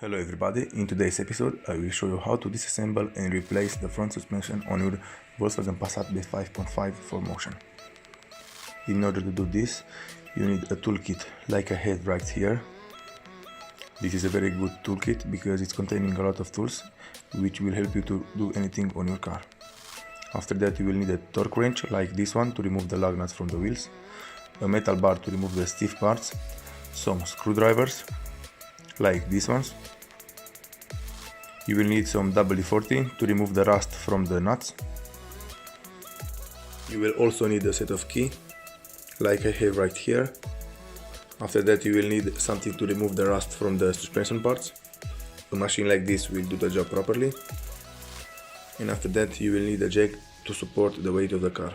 Hello everybody, in today's episode I will show you how to disassemble and replace the front suspension on your Volkswagen Passat B5.5 4MOTION. In order to do this, you need a toolkit like I had right here. This is a very good toolkit because it's containing a lot of tools which will help you to do anything on your car. After that you will need a torque wrench like this one to remove the lug nuts from the wheels, a metal bar to remove the stiff parts, some screwdrivers like these ones. You will need some WD-40 to remove the rust from the nuts. You will also need a set of key like I have right here. After that you will need something to remove the rust from the suspension parts. A machine like this will do the job properly. And after that you will need a jack to support the weight of the car.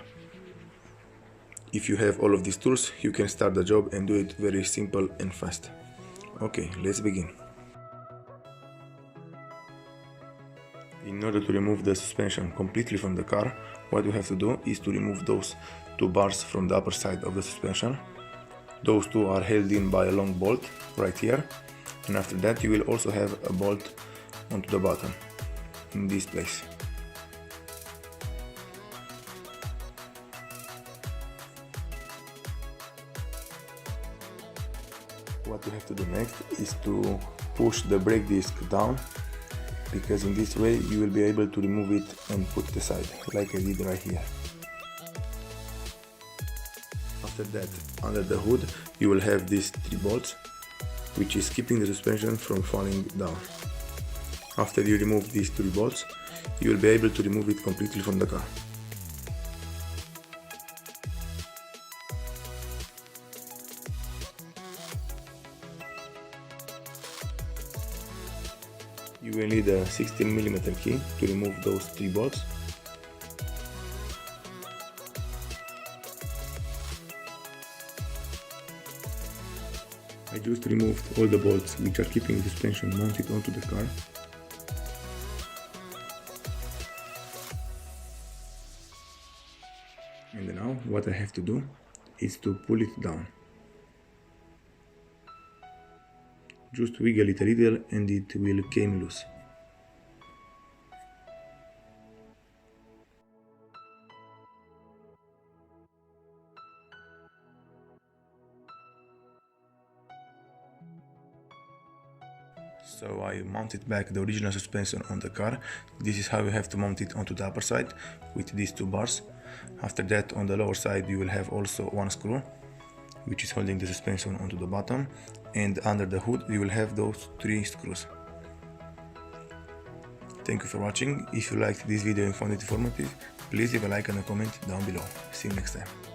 If you have all of these tools, you can start the job and do it very simple and fast. Okay, let's begin. In order to remove the suspension completely from the car, what you have to do is to remove those two bars from the upper side of the suspension. Those two are held in by a long bolt right here, and after that you will also have a bolt onto the bottom in this place. What you have to do next is to push the brake disc down, because in this way you will be able to remove it and put it aside, like I did right here. After that, under the hood you will have these three bolts, which is keeping the suspension from falling down. After you remove these three bolts, you will be able to remove it completely from the car. You will need a 16mm key to remove those three bolts. I just removed all the bolts which are keeping the suspension mounted onto the car. And now what I have to do is to pull it down. Just wiggle it a little and it will come loose. So I mounted back the original suspension on the car. This is how you have to mount it onto the upper side with these two bars. After that, on the lower side you will have also one screw which is holding the suspension onto the bottom, and under the hood you will have those three screws. Thank you for watching. If you liked this video and found it informative, please leave a like and a comment down below. See you next time.